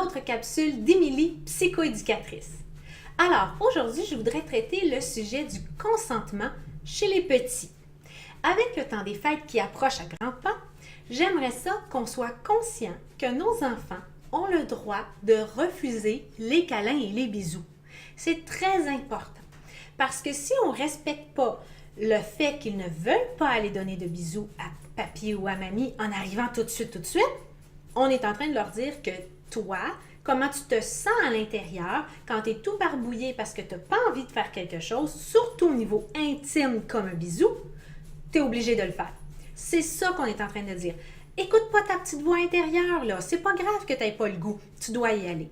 autre capsule d'Émilie, psychoéducatrice. Alors, aujourd'hui, je voudrais traiter le sujet du consentement chez les petits. Avec le temps des fêtes qui approche à grands pas, j'aimerais ça qu'on soit conscient que nos enfants ont le droit de refuser les câlins et les bisous. C'est très important parce que si on ne respecte pas le fait qu'ils ne veulent pas aller donner de bisous à papy ou à mamie en arrivant tout de suite, on est en train de leur dire que toi, comment tu te sens à l'intérieur quand tu es tout barbouillé parce que tu n'as pas envie de faire quelque chose, surtout au niveau intime comme un bisou, tu es obligé de le faire. C'est ça qu'on est en train de dire. Écoute pas ta petite voix intérieure, là. C'est pas grave que tu n'aies pas le goût. Tu dois y aller.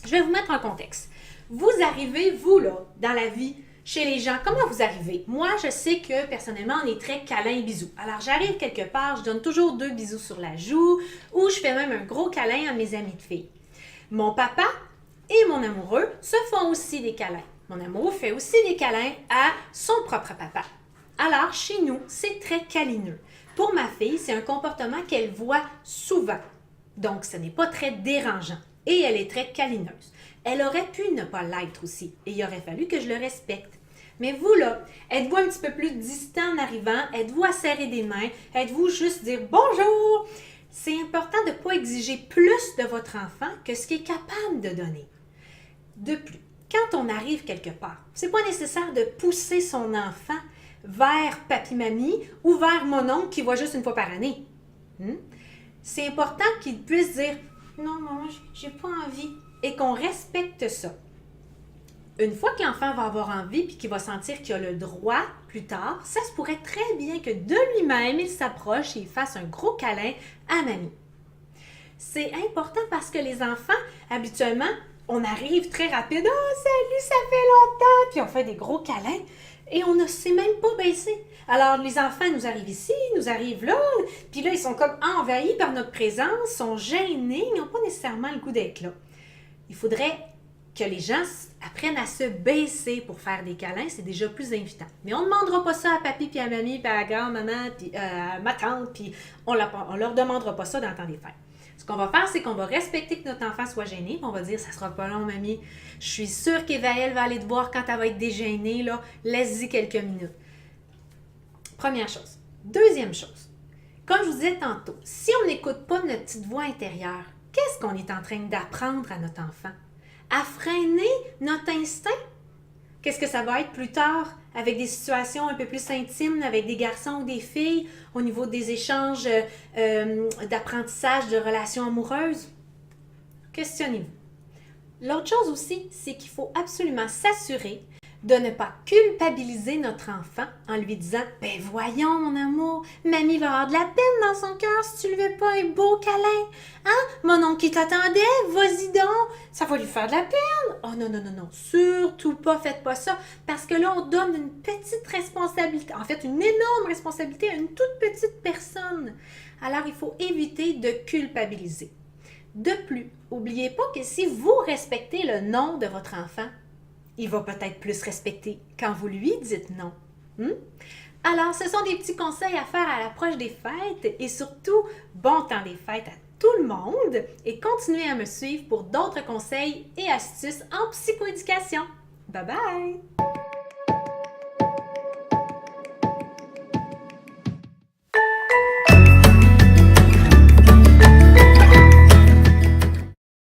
Je vais vous mettre en contexte. Vous arrivez, vous, là, dans la vie, chez les gens, comment vous arrivez? Moi, je sais que, personnellement, on est très câlin et bisous. Alors, j'arrive quelque part, je donne toujours 2 bisous sur la joue ou je fais même un gros câlin à mes amis de filles. Mon papa et mon amoureux se font aussi des câlins. Mon amoureux fait aussi des câlins à son propre papa. Alors, chez nous, c'est très câlineux. Pour ma fille, c'est un comportement qu'elle voit souvent. Donc, ce n'est pas très dérangeant. Et elle est très câlineuse. Elle aurait pu ne pas l'être aussi. Et il aurait fallu que je le respecte. Mais vous, là, êtes-vous un petit peu plus distant en arrivant? Êtes-vous à serrer des mains? Êtes-vous juste dire bonjour? C'est important de ne pas exiger plus de votre enfant que ce qu'il est capable de donner. De plus, quand on arrive quelque part, ce n'est pas nécessaire de pousser son enfant vers papi-mamie ou vers mon oncle qui voit juste une fois par année. C'est important qu'il puisse dire « Non, maman, j'ai pas envie » et qu'on respecte ça. Une fois que l'enfant va avoir envie et qu'il va sentir qu'il a le droit plus tard, ça se pourrait très bien que de lui-même, il s'approche et il fasse un gros câlin à mamie. C'est important parce que les enfants, habituellement, on arrive très rapide. « Oh, salut, ça fait longtemps! » Puis on fait des gros câlins et on ne s'est même pas baissé. Alors, les enfants nous arrivent ici, nous arrivent là, puis là, ils sont comme envahis par notre présence, sont gênés, ils n'ont pas nécessairement le goût d'être là. Il faudrait que les gens apprennent à se baisser pour faire des câlins, c'est déjà plus invitant. Mais on ne demandera pas ça à papy, puis à mamie, puis à la grand-maman, puis à ma tante, puis on ne leur demandera pas ça dans le temps des fêtes. Ce qu'on va faire, c'est qu'on va respecter que notre enfant soit gêné, puis on va dire « Ça sera pas long, mamie. Je suis sûre qu'Evaëlle va aller te voir quand elle va être dégênée, là. Laisse-y quelques minutes. » Première chose. Deuxième chose. Comme je vous disais tantôt, si on n'écoute pas notre petite voix intérieure, qu'est-ce qu'on est en train d'apprendre à notre enfant? À freiner notre instinct? Qu'est-ce que ça va être plus tard avec des situations un peu plus intimes avec des garçons ou des filles au niveau des échanges d'apprentissage de relations amoureuses? Questionnez-vous. L'autre chose aussi, c'est qu'il faut absolument s'assurer de ne pas culpabiliser notre enfant en lui disant « Ben voyons mon amour, mamie va avoir de la peine dans son cœur si tu lui fais pas un beau câlin. Hein? Mon oncle qui t'attendait, vas-y donc, ça va lui faire de la peine. » Oh non, non, non, non, surtout pas, faites pas ça parce que là on donne une petite responsabilité, en fait une énorme responsabilité à une toute petite personne. Alors il faut éviter de culpabiliser. De plus, n'oubliez pas que si vous respectez le nom de votre enfant, il va peut-être plus respecter quand vous lui dites non. Alors, ce sont des petits conseils à faire à l'approche des fêtes et surtout, bon temps des fêtes à tout le monde et continuez à me suivre pour d'autres conseils et astuces en psychoéducation. Bye bye!